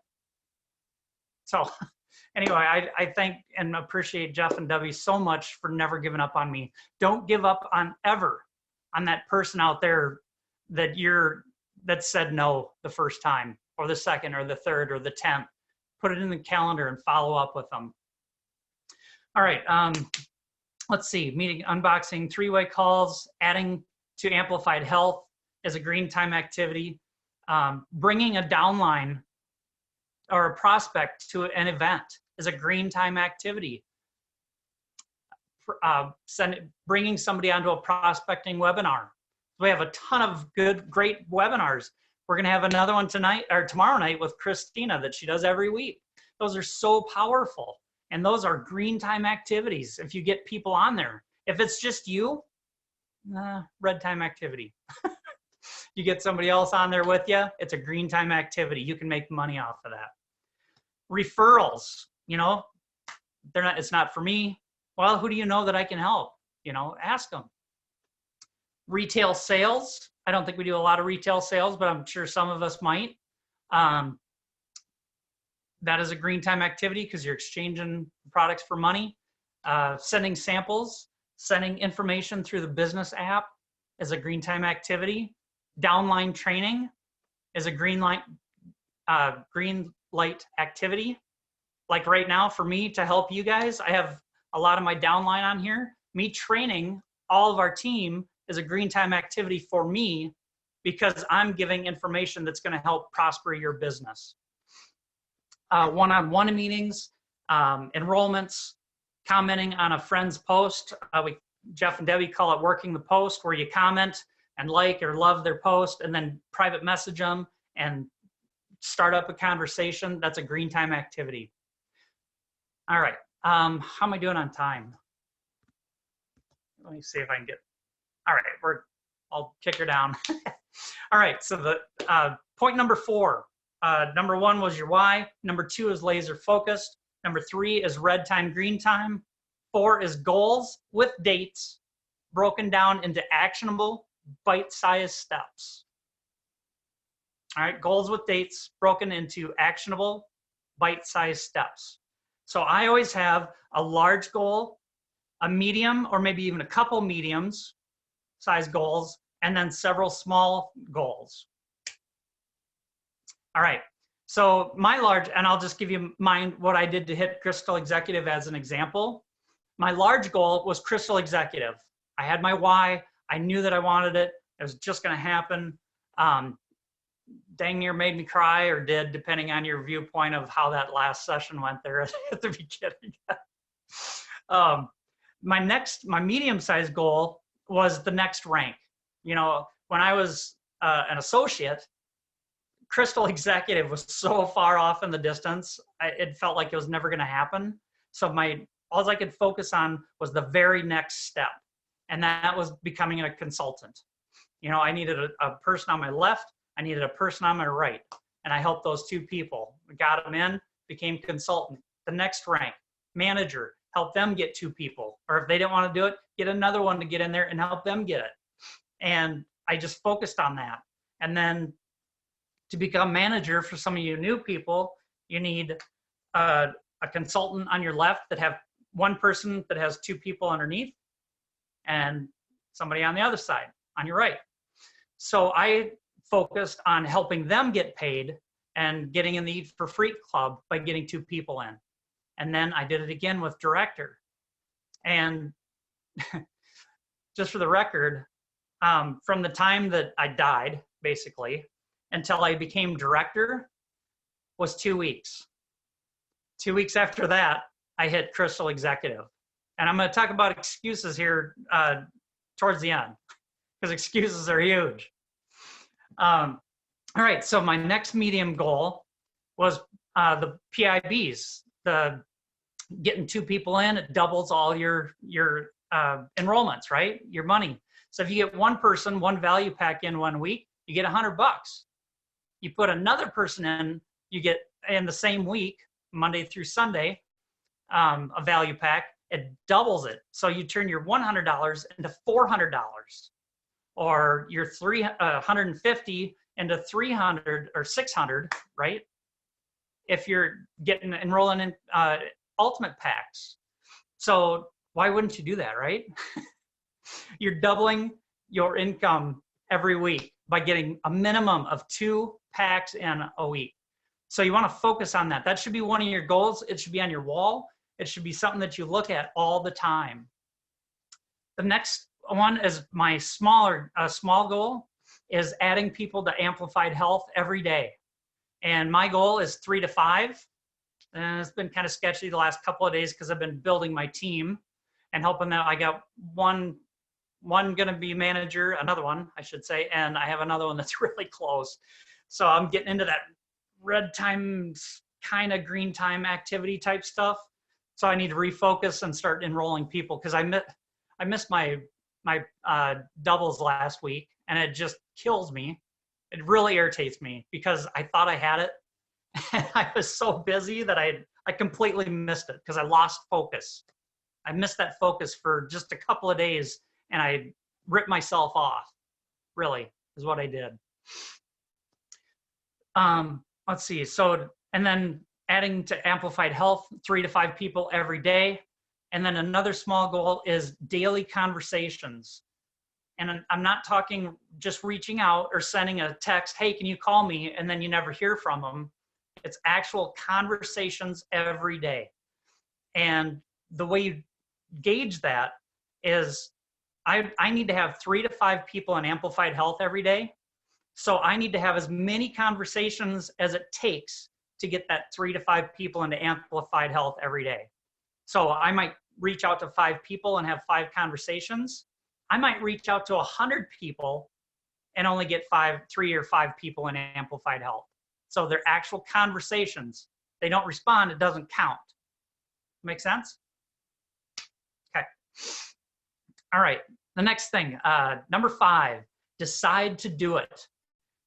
So anyway, I thank and appreciate Jeff and Debbie so much for never giving up on me. Don't give up on that person out there that said no the first time, or the second, or the third, or the 10th. Put it in the calendar and follow up with them. All right, let's see, meeting, unboxing, 3-way calls, adding to Amplified Health is a green time activity. Bringing a downline or a prospect to an event is a green time activity. Bringing somebody onto a prospecting webinar. We have a ton of great webinars. We're going to have another one tonight or tomorrow night with Christina that she does every week. Those are so powerful. And those are green time activities. If you get people on there, if it's just you, red time activity. You get somebody else on there with you, it's a green time activity. You can make money off of that. Referrals, you know, it's not for me. Well, who do you know that I can help? You know, ask them. Retail sales. I don't think we do a lot of retail sales, but I'm sure some of us might. That is a green time activity because you're exchanging products for money. Sending samples, sending information through the business app is a green time activity. Downline training is a green light activity. Like right now, for me to help you guys, I have a lot of my downline on here. Me training all of our team is a green time activity for me because I'm giving information that's going to help prosper your business. One-on-one meetings, enrollments, commenting on a friend's post. Jeff and Debbie call it working the post, where you comment and like or love their post and then private message them and start up a conversation. That's a green time activity. All right, how am I doing on time? Let me see if I can get, all right, I'll kick her down. All right, so the point number 4. Number 1 was your why. Number 2 is laser focused. Number 3 is red time, green time. 4 is goals with dates broken down into actionable, bite-sized steps. All right, goals with dates broken into actionable, bite-sized steps. So I always have a large goal, a medium, or maybe even a couple mediums size goals, and then several small goals. All right, so my large, and I'll just give you what I did to hit Crystal Executive as an example. My large goal was Crystal Executive. I had my why. I knew that I wanted it. It was just going to happen. Dang near made me cry, or did, depending on your viewpoint of how that last session went there at the beginning. My medium-sized goal was the next rank. You know, when I was an associate, Crystal Executive was so far off in the distance, it felt like it was never going to happen. So my all I could focus on was the very next step. And that was becoming a consultant. You know, I needed a person on my left, I needed a person on my right. And I helped those two people, got them in, became consultant. The next rank, manager, help them get two people. Or if they didn't want to do it, get another one to get in there and help them get it. And I just focused on that. And then to become manager, for some of you new people, you need a consultant on your left that have one person that has two people underneath and somebody on the other side on your right. So I focused on helping them get paid and getting in the Eat for Free club by getting two people in. And then I did it again with director. And just for the record, from the time that I died, basically, until I became director was 2 weeks. 2 weeks after that, I hit Crystal Executive. And I'm going to talk about excuses here towards the end, because excuses are huge. All right, so my next medium goal was the PIBs, the getting two people in, it doubles all your enrollments, right? Your money. So if you get one person, one value pack in 1 week, you get $100. You put another person in, you get in the same week, Monday through Sunday, a value pack, it doubles it. So you turn your $100 into $400, or your 150 into 300 or 600, right? If you're enrolling in ultimate packs. So why wouldn't you do that, right? You're doubling your income every week by getting a minimum of 2 packs in a week. So you want to focus on that. That should be one of your goals. It should be on your wall. It should be something that you look at all the time. The next one is my small goal is adding people to Amplified Health every day. And my goal is 3 to 5. And it's been kind of sketchy the last couple of days because I've been building my team and helping them. I got one going to be manager, another one, I should say, and I have another one that's really close. So I'm getting into that red time, kind of green time activity type stuff. So I need to refocus and start enrolling people because I missed my doubles last week, and it just kills me. It really irritates me because I thought I had it, and I was so busy that I completely missed it because I lost focus. I missed that focus for just a couple of days, and I ripped myself off, really, is what I did. Let's see. So, and then adding to Amplified Health, 3 to 5 people every day. And then another small goal is daily conversations. And I'm not talking just reaching out or sending a text, hey, can you call me? And then you never hear from them. It's actual conversations every day. And the way you gauge that is I need to have 3 to 5 people in Amplified Health every day. So I need to have as many conversations as it takes to get that 3 to 5 people into Amplified Health every day. So I might reach out to 5 people and have 5 conversations. I might reach out to 100 people and only get 3 or 5 people in Amplified Health. So they're actual conversations. They don't respond, it doesn't count. Make sense? Okay. All right, the next thing, number 5, decide to do it.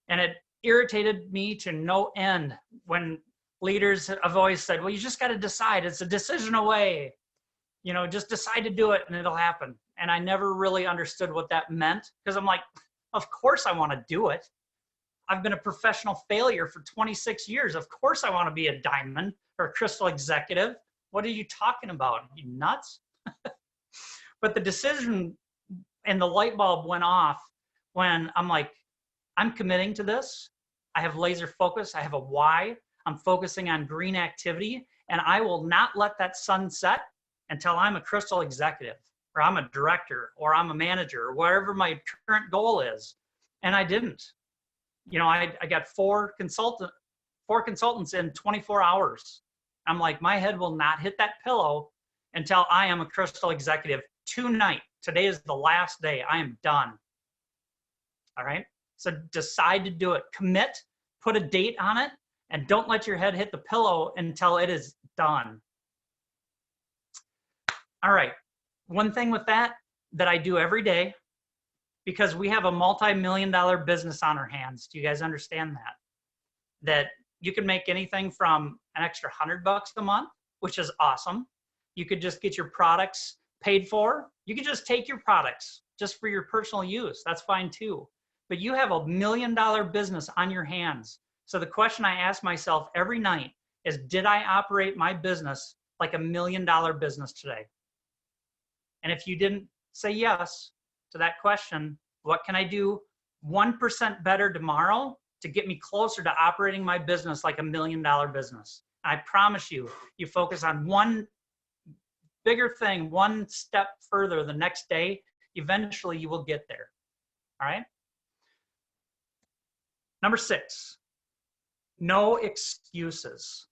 And it irritated me to no end when leaders have always said, well, you just got to decide. It's a decision away. You know, just decide to do it and it'll happen. And I never really understood what that meant because I'm like, of course I want to do it. I've been a professional failure for 26 years. Of course I want to be a diamond or a crystal executive. What are you talking about? You nuts? But the decision and the light bulb went off when I'm like, I'm committing to this. I have laser focus. I have a why. I'm focusing on green activity, and I will not let that sun set until I'm a crystal executive, or I'm a director, or I'm a manager, or whatever my current goal is. And I didn't. You know, I got 4 consultants in 24 hours. I'm like, my head will not hit that pillow until I am a crystal executive tonight. Today is the last day. I am done. All right. So decide to do it. Commit, put a date on it, and don't let your head hit the pillow until it is done. All right. One thing with that I do every day, because we have a multi-million-dollar business on our hands. Do you guys understand that? That you can make anything from an extra $100 a month, which is awesome. You could just get your products paid for. You could just take your products just for your personal use. That's fine too. But you have $1 million business on your hands. So the question I ask myself every night is, did I operate my business like $1 million business today? And if you didn't say yes to that question, what can I do 1% better tomorrow to get me closer to operating my business like $1 million business? I promise you, you focus on one bigger thing, one step further the next day, eventually you will get there. All right? Number 6, no excuses.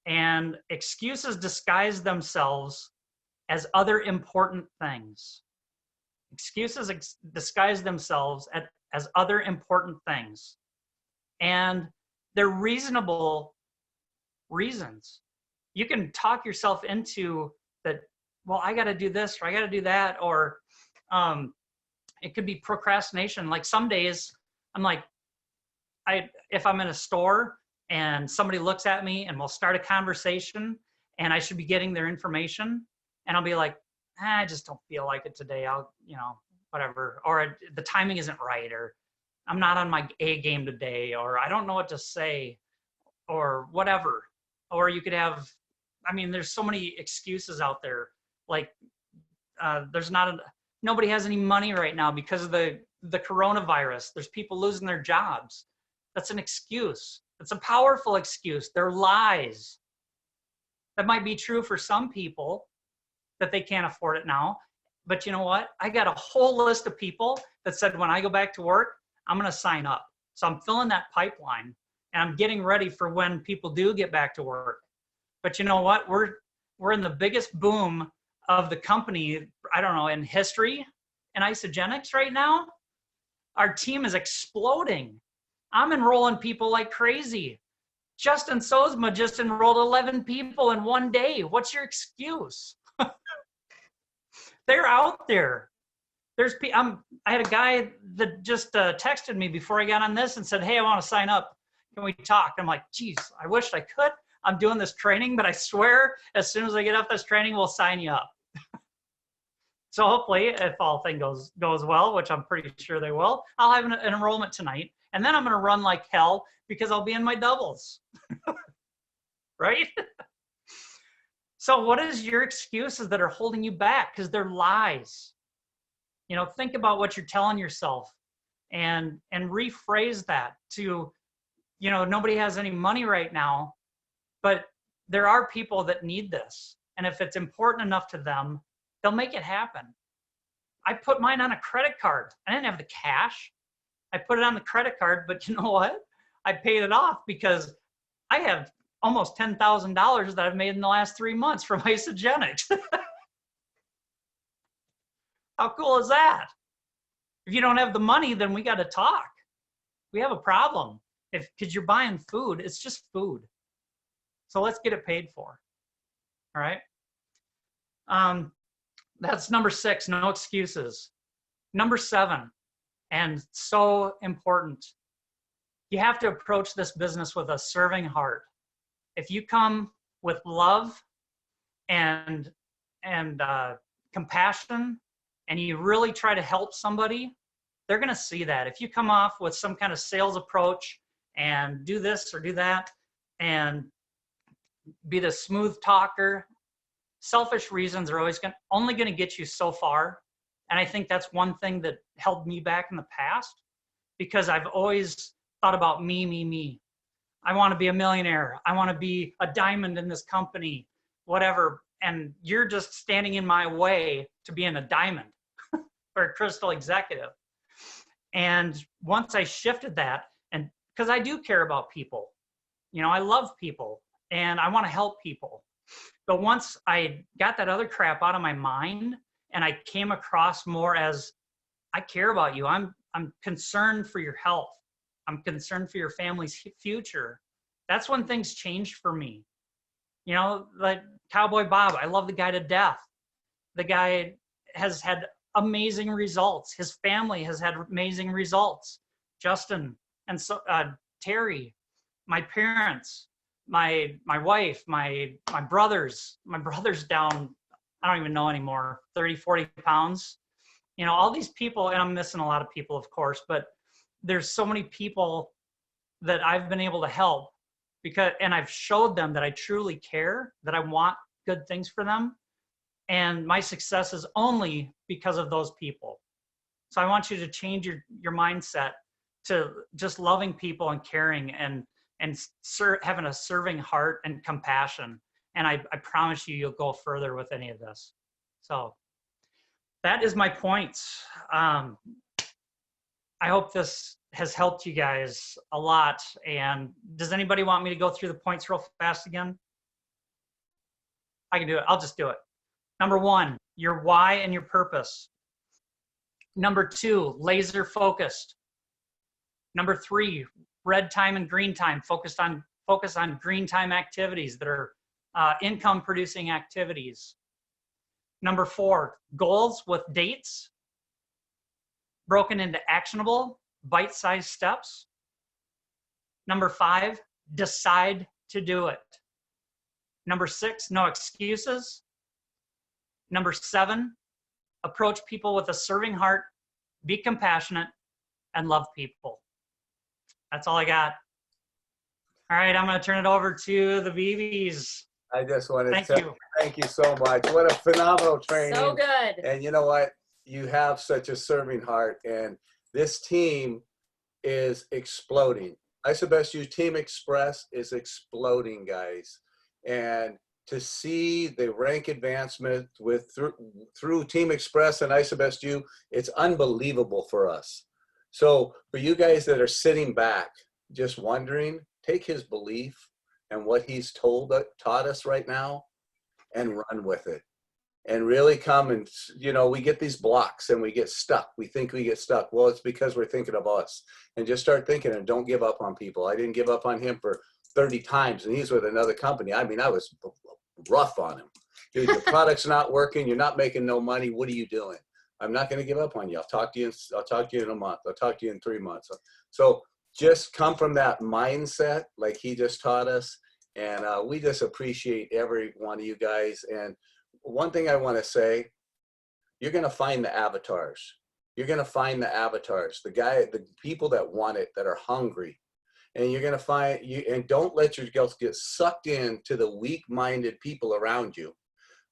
And excuses disguise themselves as other important things. Excuses disguise themselves as other important things. And they're reasonable reasons. You can talk yourself into that, well, I got to do this, or I got to do that, or it could be procrastination. Like some days I'm like, if I'm in a store and somebody looks at me and we'll start a conversation and I should be getting their information, and I'll be like, I just don't feel like it today. I'll, whatever. Or the timing isn't right, or I'm not on my A game today, or I don't know what to say, or whatever. Or you could have, there's so many excuses out there. Like nobody has any money right now because of the coronavirus. There's people losing their jobs. That's an excuse. It's a powerful excuse. They're lies. That might be true for some people, that they can't afford it now. But you know what? I got a whole list of people that said, when I go back to work, I'm going to sign up. So I'm filling that pipeline, and I'm getting ready for when people do get back to work. But you know what? We're in the biggest boom of the company, I don't know, in history in Isogenics right now. Our team is exploding. I'm enrolling people like crazy. Justin Sozma just enrolled 11 people in one day. What's your excuse? They're out there. I had a guy that just texted me before I got on this and said, hey, I want to sign up. Can we talk? I'm like, geez, I wish I could. I'm doing this training, but I swear as soon as I get off this training, we'll sign you up. So hopefully, if all things goes well, which I'm pretty sure they will, I'll have an enrollment tonight. And then I'm going to run like hell because I'll be in my doubles. Right? So what is your excuses that are holding you back? Because they're lies. Think about what you're telling yourself and rephrase that to, nobody has any money right now, but there are people that need this. And if it's important enough to them, they'll make it happen. I put mine on a credit card. I didn't have the cash. I put it on the credit card, but you know what? I paid it off because I have almost $10,000 that I've made in the last 3 months from Isogenics. How cool is that? If you don't have the money, then we got to talk. We have a problem. Because you're buying food, it's just food. So let's get it paid for. All right. That's number 6, no excuses. Number 7, and so important, you have to approach this business with a serving heart. If you come with love and compassion, and you really try to help somebody, they're going to see that. If you come off with some kind of sales approach and do this or do that and be the smooth talker, selfish reasons are only going to get you so far. And I think that's one thing that held me back in the past, because I've always thought about me. I want to be a millionaire. I want to be a diamond in this company, whatever. And you're just standing in my way to being a diamond or a crystal executive. And once I shifted that, and because I do care about people, I love people and I want to help people. But once I got that other crap out of my mind and I came across more as, I care about you. I'm concerned for your health. I'm concerned for your family's future. That's when things changed for me. Like Cowboy Bob, I love the guy to death. The guy has had amazing results. His family has had amazing results. Justin and so Terry, my parents, my wife, my brothers. My brother's down, I don't even know anymore, 30, 40 pounds. You know, all these people, and I'm missing a lot of people, of course, but there's so many people that I've been able to help and I've showed them that I truly care, that I want good things for them. And my success is only because of those people. So I want you to change your mindset to just loving people and caring and having a serving heart and compassion. And I promise you'll go further with any of this. So that is my points. I hope this has helped you guys a lot. And does anybody want me to go through the points real fast again? I can do it. I'll just do it. Number 1, your why and your purpose. Number 2, laser focused. Number 3, red time and green time. Focus on green time activities that are income producing activities. Number 4, goals with dates broken into actionable bite-sized steps. Number 5, decide to do it. Number 6, no excuses. Number 7, approach people with a serving heart, be compassionate, and love people. That's all I got. All right, I'm going to turn it over to the BBs.
I just want to
Thank you
so much. What a phenomenal training.
So good.
And you know what? You have such a serving heart, and this team is exploding. ISOBSU Team Express is exploding, guys. And to see the rank advancement through Team Express and ISOBSU, it's unbelievable for us. So for you guys that are sitting back, just wondering, take his belief and what he's taught us right now and run with it. And really come and, you know, we get these blocks and we get stuck. We think we get stuck. Well, it's because we're thinking of us. And just start thinking and don't give up on people. I didn't give up on him for 30 times and he's with another company. I mean, I was rough on him. Dude, your product's not working. You're not making no money. What are you doing? I'm not going to give up on you. I'll talk to you in a month. I'll talk to you in 3 months. So just come from that mindset like he just taught us. And we just appreciate every one of you guys. And one thing I want to say, you're going to find the avatars. You're going to find the avatars, the people that want it, that are hungry. And you're going to find you, and don't let yourself get sucked into the weak-minded people around you.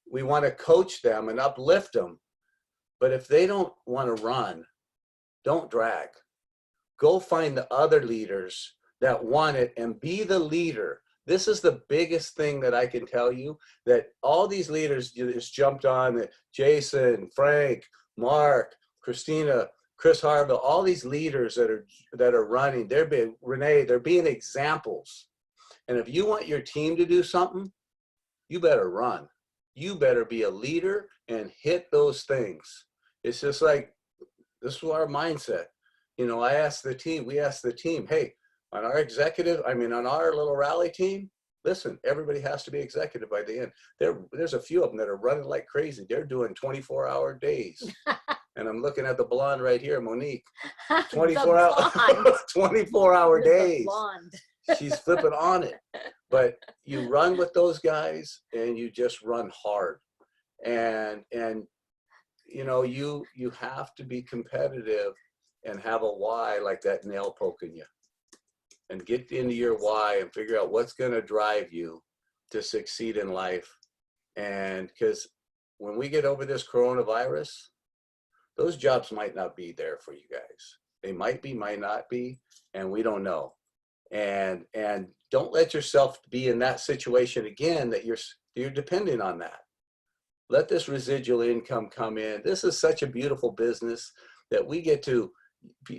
We want to coach them and uplift them. But if they don't want to run, don't drag. Go find the other leaders that want it and be the leader. This is the biggest thing that I can tell you, that all these leaders just jumped on, that Jason, Frank, Mark, Christina, Chris Harville, all these leaders that are running, Renee, they're being examples. And if you want your team to do something, you better run. You better be a leader and hit those things. It's just like, this is our mindset. You know, we asked the team, hey, on our little rally team, listen, everybody has to be executive by the end. There's a few of them that are running like crazy. They're doing 24-hour days. And I'm looking at the blonde right here, Monique. 24-hour days. She's flipping on it. But you run with those guys and you just run hard. And you know, you have to be competitive and have a why, like that nail poking you. And get into your why and figure out what's going to drive you to succeed in life. And because when we get over this coronavirus, those jobs might not be there for you guys. They might be, might not be, and we don't know. And don't let yourself be in that situation again that you're depending on that. Let this residual income come in. This is such a beautiful business that we get to.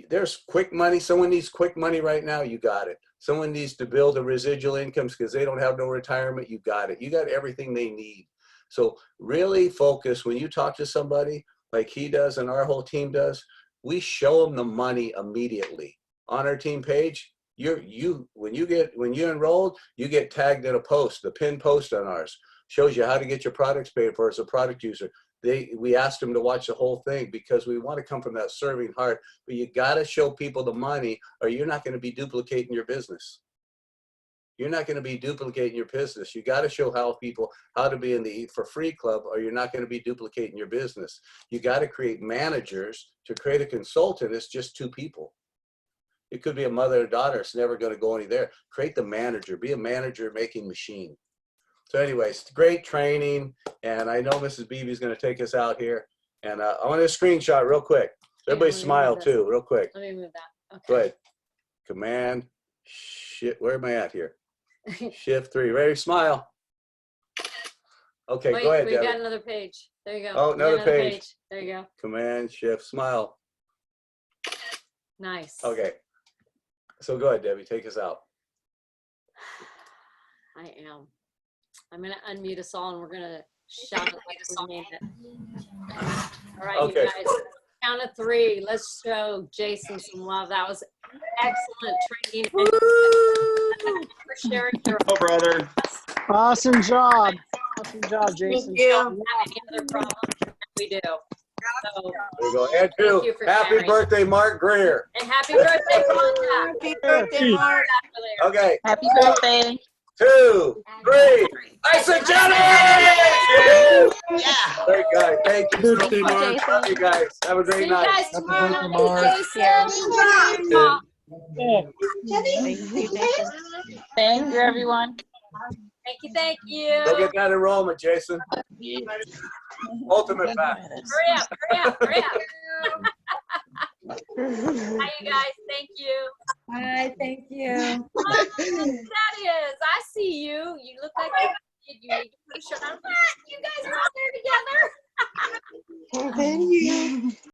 There's quick money. Someone needs quick money right now, you got it. Someone needs to build a residual incomes because they don't have no retirement, you got it. You got everything they need. So really focus when you talk to somebody like he does and our whole team does, we show them the money immediately. On our team page, when you enrolled, you get tagged in a post, the pinned post on ours. Shows you how to get your products paid for as a product user. we asked them to watch the whole thing because we want to come from that serving heart. But you got to show people the money, or you're not going to be duplicating your business. You're not going to be duplicating your business. You got to show people how to be in the Eat for Free club, or you're not going to be duplicating your business. You got to create managers. To create a consultant, it's just 2 people. It could be a mother and daughter. It's never going to go any there. Create the manager. Be a manager making machine. So anyways, great training. And I know Mrs. Beebe is going to take us out here. And I want a screenshot real quick. So everybody
let me
smile
move this.
too, real quick.
Let me move that. Okay.
Go ahead. Command, where am I at here? Shift 3, ready, smile. Okay,
Wait,
go ahead,
we
Debbie.
got another page. There you go.
Oh,
We got
another page.
There you go.
Command, shift, smile.
Nice.
Okay. So go ahead, Debbie, take us out.
I am. I'm going to unmute us all and we're going to shout it like we mean it. All right,
Okay.
you guys. Count of 3. Let's show Jason some love. That was excellent training. And for sharing your
Oh, brother.
Awesome job. Awesome job, Jason.
we don't have any other problems. We do. So,
There you go. And
Thank
2,
you for
happy
sharing.
birthday, Mark Greer.
and happy birthday, Wanda.
Happy birthday, Mark.
Okay,
Happy birthday.
2, 3. I said Jenny!
Yeah.
Great guy. Thank you so
Birthday,
much.
Mark.
Love you guys. Have a
See
great
you
night.
guys
Happy
tomorrow.
birthday, Mark.
Jason.
Thank you, everyone.
Thank you. Thank you.
Go get that enrollment, Jason. Ultimate back.
Hurry up. Hurry up. Hurry up. Bye, you guys. Thank you.
Bye, thank you.